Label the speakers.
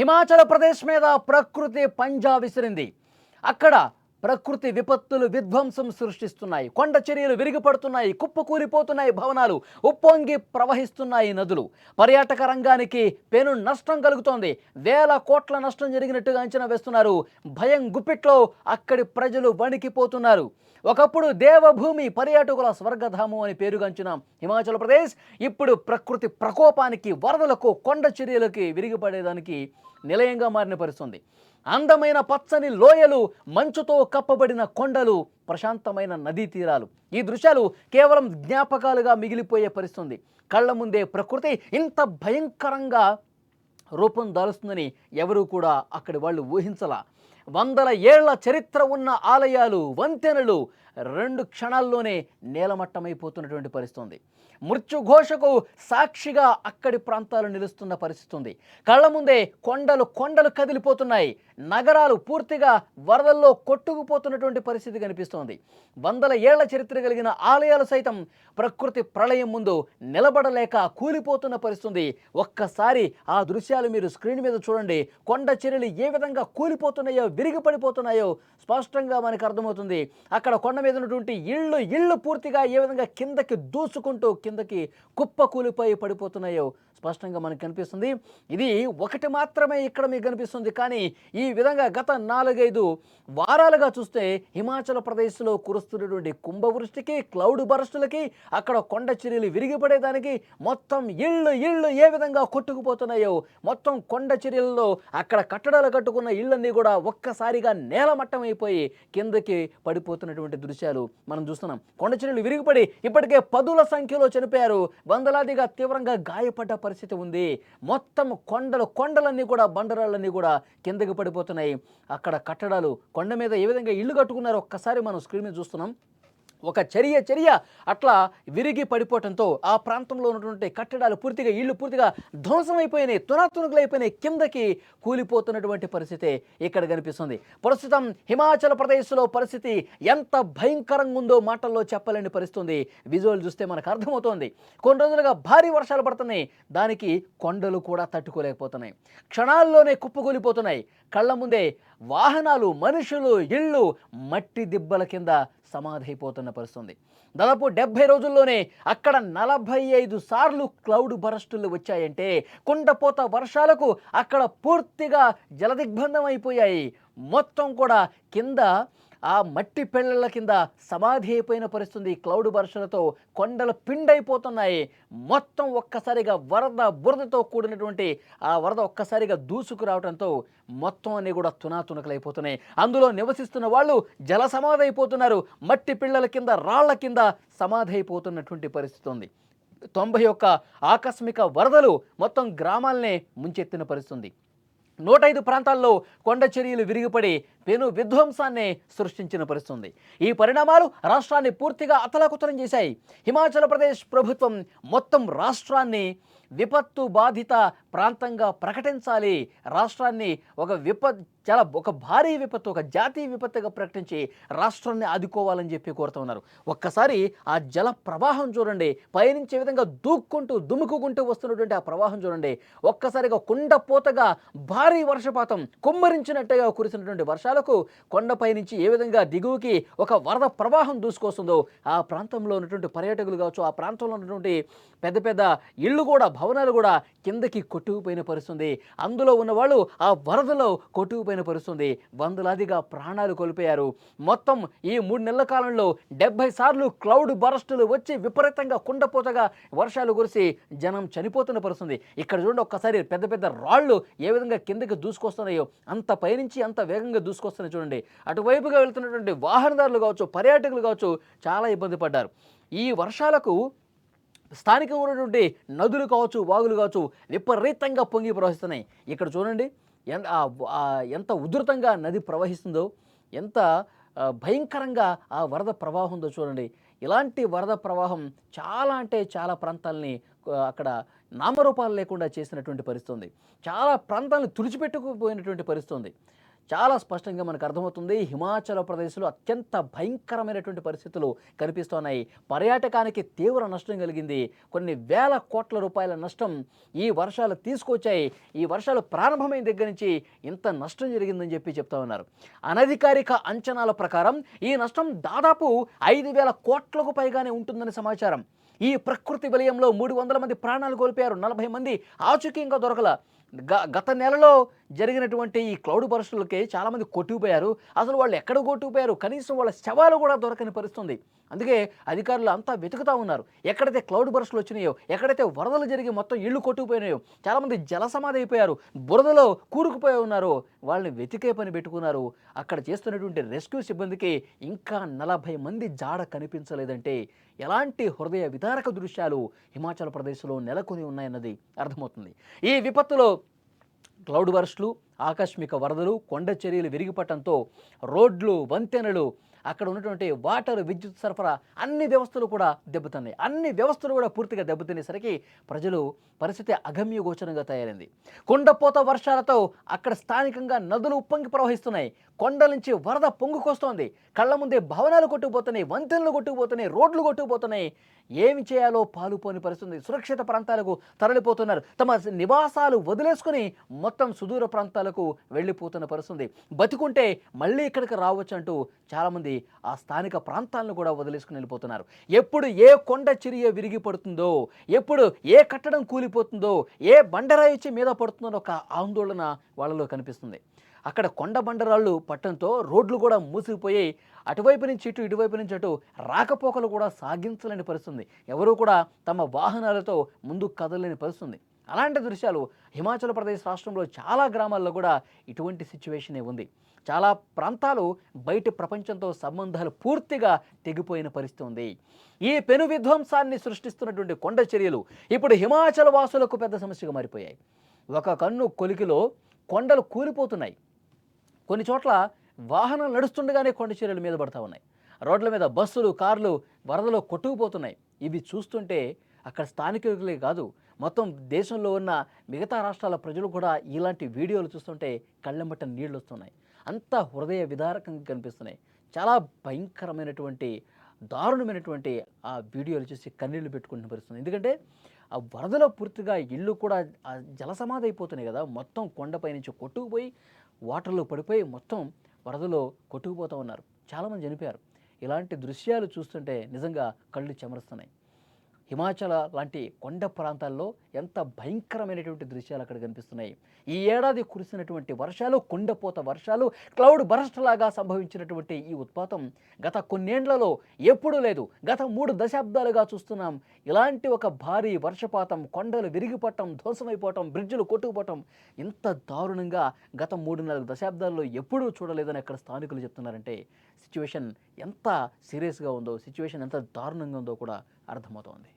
Speaker 1: హిమాచల్ ప్రదేశ్ మీద ప్రకృతి పంజా విసిరింది. అక్కడ ప్రకృతి విపత్తులు విధ్వంసం సృష్టిస్తున్నాయి. కొండ చర్యలు విరిగిపడుతున్నాయి, కుప్పకూలిపోతున్నాయి భవనాలు, ఉప్పొంగి ప్రవహిస్తున్నాయి నదులు. పర్యాటక రంగానికి పెను నష్టం కలుగుతోంది. వేల కోట్ల నష్టం జరిగినట్టుగా అంచనా వేస్తున్నారు. భయం గుప్పిట్లో అక్కడి ప్రజలు వణికిపోతున్నారు. ఒకప్పుడు దేవభూమి, పర్యాటకుల స్వర్గధామం అని పేరుగాంచిన హిమాచల్ ప్రదేశ్ ఇప్పుడు ప్రకృతి ప్రకోపానికి, వరదలకు, కొండ చర్యలకి విరిగిపడేదానికి నిలయంగా మారిన పరిస్థితుంది. అందమైన పచ్చని లోయలు, మంచుతో కప్పబడిన కొండలు, ప్రశాంతమైన నదీ తీరాలు, ఈ దృశ్యాలు కేవలం జ్ఞాపకాలుగా మిగిలిపోయే పరిస్థితుంది. కళ్ళ ముందే ప్రకృతి ఇంత భయంకరంగా రూపం దాలుస్తుందని ఎవరూ కూడా అక్కడి వాళ్ళు ఊహించలా. వందల ఏళ్ల చరిత్ర ఉన్న ఆలయాలు, వంతెనలు 2 క్షణాల్లోనే నేలమట్టమైపోతున్నటువంటి పరిస్థితుంది. మృత్యుఘోషకు సాక్షిగా అక్కడి ప్రాంతాలు నిలుస్తున్న పరిస్థితి ఉంది. కళ్ళ ముందే కొండలు కదిలిపోతున్నాయి. నగరాలు పూర్తిగా వరదల్లో కొట్టుకుపోతున్నటువంటి పరిస్థితి కనిపిస్తోంది. వందల ఏళ్ల చరిత్ర కలిగిన ఆలయాలు సైతం ప్రకృతి ప్రళయం ముందు నిలబడలేక కూలిపోతున్న పరిస్థితి. ఒక్కసారి ఆ దృశ్యాలు మీరు స్క్రీన్ మీద చూడండి. కొండ చర్యలు ఏ విధంగా కూలిపోతున్నాయో, విరిగిపడిపోతున్నాయో స్పష్టంగా మనకు అర్థమవుతుంది. అక్కడ కొండ మీద ఉన్నటువంటి ఇళ్ళు పూర్తిగా ఏ విధంగా కిందకి దూసుకుంటూ కిందకి కుప్ప కూలిపోయి పడిపోతున్నాయో స్పష్టంగా మనకు కనిపిస్తుంది. ఇది ఒకటి మాత్రమే ఇక్కడ మీకు కనిపిస్తుంది. కానీ ఈ విధంగా గత 4-5 వారాలుగా చూస్తే హిమాచల్ ప్రదేశ్లో కురుస్తున్నటువంటి కుంభవృష్టికి, క్లౌడ్ బరస్టులకి, అక్కడ కొండ చర్యలు విరిగిపడేదానికి, మొత్తం ఇళ్ళు ఏ విధంగా కొట్టుకుపోతున్నాయో, మొత్తం కొండ చర్యల్లో అక్కడ కట్టడాలు కట్టుకున్న ఇళ్ళన్నీ కూడా ఒక్కసారిగా నేలమట్టం అయిపోయి కిందకి పడిపోతున్నటువంటి దృశ్యాలు మనం చూస్తున్నాం. కొండ చర్యలు విరిగిపడి ఇప్పటికే 10ల సంఖ్యలో చనిపోయారు. వందలాదిగా తీవ్రంగా గాయపడ్డ పరిస్థితి ఉంది. మొత్తం కొండలన్నీ కూడా, బండరాళ్ళన్నీ కూడా కిందకి పడిపోతున్నాయి. అక్కడ కట్టడాలు, కొండ మీద ఏ విధంగా ఇల్లు కట్టుకున్నారో ఒక్కసారి మనం స్క్రీన్ మీద చూస్తున్నాం. ఒక చర్య అట్లా విరిగి పడిపోవడంతో ఆ ప్రాంతంలో ఉన్నటువంటి కట్టడాలు పూర్తిగా, ఇళ్ళు పూర్తిగా ధ్వంసమైపోయినాయి, తునాతునకలైపోయినాయి, కిందకి కూలిపోతున్నటువంటి పరిస్థితి ఇక్కడ కనిపిస్తుంది. ప్రస్తుతం హిమాచల్ ప్రదేశ్లో పరిస్థితి ఎంత భయంకరంగా ఉందో మాటల్లో చెప్పలేని పరిస్థితి. విజువల్ చూస్తే మనకు అర్థమవుతోంది. కొన్ని రోజులుగా భారీ వర్షాలు పడుతున్నాయి, దానికి కొండలు కూడా తట్టుకోలేకపోతున్నాయి. క్షణాల్లోనే కుప్పకూలిపోతున్నాయి. కళ్ళ ముందే వాహనాలు, మనుషులు, ఇళ్ళు మట్టి దిబ్బల కింద సమాధైపోతున్న పరిస్థితి. దాదాపు 70 రోజుల్లోనే అక్కడ 45 సార్లు క్లౌడ్ బరస్టులు వచ్చాయంటే, కుండపోత వర్షాలకు అక్కడ పూర్తిగా జలదిగ్బంధం అయిపోయాయి. మొత్తం కూడా కింద ఆ మట్టి పెళ్ళల కింద సమాధి అయిపోయిన పరిస్థితి. క్లౌడ్ వర్షాలతో కొండలు పిండైపోతున్నాయి. మొత్తం ఒక్కసారిగా బురదతో కూడినటువంటి ఆ వరద ఒక్కసారిగా దూసుకురావడంతో మొత్తం అన్నీ కూడా తునాతునకలైపోతున్నాయి. అందులో నివసిస్తున్న వాళ్ళు జల సమాధి అయిపోతున్నారు. మట్టి పిళ్ళల కింద, రాళ్ల కింద సమాధి అయిపోతున్నటువంటి పరిస్థితి ఉంది. 91 ఆకస్మిక వరదలు మొత్తం గ్రామాలనే ముంచెత్తిన పరిస్థితి. 105 ప్రాంతాల్లో కొండ చర్యలు విరిగిపడి పెను విధ్వంసాన్ని సృష్టించిన పరిస్థితి. ఈ పరిణామాలు రాష్ట్రాన్ని పూర్తిగా అతలాకుతలం చేశాయి. హిమాచల్ ప్రదేశ్ ప్రభుత్వం మొత్తం రాష్ట్రాన్ని విపత్తు బాధిత ప్రాంతంగా ప్రకటించాలి, రాష్ట్రాన్ని ఒక భారీ విపత్తు, ఒక జాతీయ విపత్తుగా ప్రకటించి రాష్ట్రాన్ని ఆదుకోవాలని చెప్పి కోరుతున్నారు. ఒక్కసారి ఆ జల ప్రవాహం చూడండి, పయనించే విధంగా దుముకుంటూ వస్తున్నటువంటి ఆ ప్రవాహం చూడండి. ఒక్కసారిగా కుండపోతగా భారీ వర్షపాతం, కుమ్మరించినట్టుగా కురిసినటువంటి వర్షాలకు కొండపై నుంచి ఏ విధంగా దిగువకి ఒక వరద ప్రవాహం దూసుకొస్తుందో, ఆ ప్రాంతంలో ఉన్నటువంటి పర్యాటకులు కావచ్చు, ఆ ప్రాంతంలో ఉన్నటువంటి పెద్ద ఇళ్ళు కూడా, భవనాలు కూడా కిందకి కొట్టుకుపోయిన పరిస్థితి. అందులో ఉన్నవాళ్ళు ఆ వరదలో కొట్టుకుపోయిన పరిస్థితి. వందలాదిగా ప్రాణాలు కోల్పోయారు. మొత్తం ఈ 3 నెలల కాలంలో 70 సార్లు క్లౌడ్ బరస్టులు వచ్చి విపరీతంగా కుండపోతగా వర్షాలు కురిసి జనం చనిపోతున్న పరిస్థితి. ఇక్కడ చూడండి, ఒక్కసారి పెద్ద రాళ్ళు ఏ విధంగా కిందకి దూసుకొస్తున్నాయో, అంత పైనుంచి అంత వేగంగా దూసుకొస్తున్నాయి చూడండి. అటువైపుగా వెళ్తున్నటువంటి వాహనదారులు కావచ్చు, పర్యాటకులు కావచ్చు చాలా ఇబ్బంది పడ్డారు. ఈ వర్షాలకు స్థానికంగా ఉన్నటువంటి నదులు కావచ్చు, వాగులు కావచ్చు విపరీతంగా పొంగి ప్రవహిస్తున్నాయి. ఇక్కడ చూడండి ఎంత ఉధృతంగా నది ప్రవహిస్తుందో, ఎంత భయంకరంగా ఆ వరద ప్రవాహం ఉందో చూడండి. ఇలాంటి వరద ప్రవాహం చాలా అంటే చాలా ప్రాంతాలని అక్కడ నామరూపాలు లేకుండా చేసినటువంటి పరిస్థితి. చాలా ప్రాంతాలను తుడిచిపెట్టుకుపోయినటువంటి పరిస్థితి. చాలా స్పష్టంగా మనకు అర్థమవుతుంది. హిమాచల్ ప్రదేశ్‌లో అత్యంత భయంకరమైనటువంటి పరిస్థితులు కనిపిస్తున్నాయి. పర్యాటకానికి తీవ్ర నష్టం కలిగింది. కొన్ని వేల కోట్ల రూపాయల నష్టం ఈ వర్షాలు తీసుకొచ్చాయి. ఈ వర్షాలు ప్రారంభమైన దగ్గర నుంచి ఇంత నష్టం జరిగిందని చెప్తా ఉన్నారు. అనధికారిక అంచనాల ప్రకారం ఈ నష్టం దాదాపు 5,000 కోట్లకు పైగానే ఉంటుందని సమాచారం. ఈ ప్రకృతి విలయంలో 300 మంది ప్రాణాలు కోల్పోయారు. 40 మంది ఆచూకీ ఇంకా దొరకల. గత నెలలో జరిగినటువంటి ఈ క్లౌడ్ బర్స్టులకి చాలామంది కొట్టుకుపోయారు. అసలు వాళ్ళు ఎక్కడ కొట్టుకుపోయారు? కనీసం వాళ్ళ శవాలు కూడా దొరకని పరిస్థితుంది. అందుకే అధికారులు అంతా వెతుకుతా ఉన్నారు. ఎక్కడైతే క్లౌడ్ బర్స్టులు వచ్చినాయో, ఎక్కడైతే వరదలు జరిగి మొత్తం ఇళ్ళు కొట్టుకుపోయినాయో, చాలామంది జలసమాధి అయిపోయారు, బురదలో కూరుకుపోయి ఉన్నారు, వాళ్ళని వెతికే పని పెట్టుకున్నారు. అక్కడ చేస్తున్నటువంటి రెస్క్యూ సిబ్బందికి ఇంకా 40 మంది జాడ కనిపించలేదంటే ఎలాంటి హృదయ విదారక దృశ్యాలు హిమాచల్ ప్రదేశ్లో నెలకొని ఉన్నాయన్నది అర్థమవుతుంది. ఈ విపత్తులో క్లౌడ్ బర్స్టులు, ఆకస్మిక వరదలు, కొండ చర్యలు విరిగిపడటంతో రోడ్లు, వంతెనలు, అక్కడ ఉన్నటువంటి వాటర్, విద్యుత్ సరఫరా అన్ని వ్యవస్థలు కూడా దెబ్బతిన్నాయి. అన్ని వ్యవస్థలు కూడా పూర్తిగా దెబ్బతినేసరికి ప్రజలు పరిస్థితి అగమ్య గోచరంగా తయారైంది. కుండపోత వర్షాలతో అక్కడ స్థానికంగా నదులు ఉప్పొంగి ప్రవహిస్తున్నాయి. కొండల నుంచి వరద పొంగుకొస్తోంది. కళ్ళ ముందే భవనాలు కొట్టుకుపోతున్నాయి, వంతెనలు కొట్టుకుపోతున్నాయి, రోడ్లు కొట్టుకుపోతున్నాయి. ఏమి చేయాలో పాలుపోని పరిస్థితి. సురక్షిత ప్రాంతాలకు తరలిపోతున్నారు. తమ నివాసాలు వదిలేసుకుని మొత్తం సుదూర ప్రాంతాలకు వెళ్ళిపోతున్న పరిస్థితి. బతికుంటే మళ్ళీ ఇక్కడికి రావచ్చు అంటూ చాలామంది ఆ స్థానిక ప్రాంతాలను కూడా వదిలేసుకుని వెళ్ళిపోతున్నారు. ఎప్పుడు ఏ కొండ చిరియ విరిగి పడుతుందో, ఎప్పుడు ఏ కట్టడం కూలిపోతుందో, ఏ బండరాయి వచ్చి మీద పడుతుందో ఒక ఆందోళన వాళ్ళలో కనిపిస్తుంది. అక్కడ కొండ బండరాళ్ళు పట్టడంతో రోడ్లు కూడా మూసుకుపోయి అటువైపు నుంచి ఇటు, ఇటువైపు నుంచి అటు రాకపోకలు కూడా సాగించలేని పరిస్థితుంది. ఎవరూ కూడా తమ వాహనాలతో ముందుకు కదలలేని పరిస్థితుంది. అలాంటి దృశ్యాలు హిమాచల్ ప్రదేశ్ రాష్ట్రంలో చాలా గ్రామాల్లో కూడా ఇటువంటి సిచ్యువేషనే ఉంది. చాలా ప్రాంతాలు బయట ప్రపంచంతో సంబంధాలు పూర్తిగా తెగిపోయిన పరిస్థితి ఉంది. ఈ పెను విధ్వంసాన్ని సృష్టిస్తున్నటువంటి కొండ చర్యలు ఇప్పుడు హిమాచల్ వాసులకు పెద్ద సమస్యగా మారిపోయాయి. ఒక కన్ను కొలికిలో కొండలు కూలిపోతున్నాయి. కొన్ని చోట్ల వాహనాలు నడుస్తుండగానే కొండ చర్యల మీద పడతా ఉన్నాయి. రోడ్ల మీద బస్సులు, కార్లు వరదలో కొట్టుకుపోతున్నాయి. ఇవి చూస్తుంటే అక్కడ స్థానికులే కాదు, మొత్తం దేశంలో ఉన్న మిగతా రాష్ట్రాల ప్రజలు కూడా ఇలాంటి వీడియోలు చూస్తుంటే కళ్ళెంబట నీళ్ళు వస్తున్నాయి. అంత హృదయ విదారకంగా కనిపిస్తున్నాయి. చాలా భయంకరమైనటువంటి, దారుణమైనటువంటి ఆ వీడియోలు చూసి కన్నీళ్లు పెట్టుకుంటున్న పరిస్థితుంది. ఎందుకంటే ఆ వరదలో పూర్తిగా ఇళ్ళు కూడా జలసమాధి అయిపోతున్నాయి కదా. మొత్తం కొండపై నుంచి కొట్టుకుపోయి వాటర్లో పడిపోయి మొత్తం వరదలో కొట్టుకుపోతూ ఉన్నారు. చాలామంది చనిపోయారు. ఇలాంటి దృశ్యాలు చూస్తుంటే నిజంగా కళ్ళు చెమరుస్తున్నాయి. హిమాచల్ లాంటి కొండ ప్రాంతాల్లో ఎంత భయంకరమైనటువంటి దృశ్యాలు అక్కడ కనిపిస్తున్నాయి. ఈ ఏడాది కురిసినటువంటి వర్షాలు, కుండపోత వర్షాలు, క్లౌడ్ బరస్ట్ లాగా సంభవించినటువంటి ఈ ఉత్పాతం గత కొన్నేండ్లలో ఎప్పుడూ లేదు. గత 3 దశాబ్దాలుగా చూస్తున్నాం. ఇలాంటి ఒక భారీ వర్షపాతం, కొండలు విరిగిపడటం, ధ్వంసమైపోవటం, బ్రిడ్జిలు కొట్టుకుపోవటం ఇంత దారుణంగా గత 3-4 దశాబ్దాల్లో ఎప్పుడూ చూడలేదని అక్కడ స్థానికులు చెప్తున్నారంటే సిచ్యువేషన్ ఎంత సీరియస్గా ఉందో, సిచ్యువేషన్ ఎంత దారుణంగా ఉందో కూడా అర్థమవుతోంది.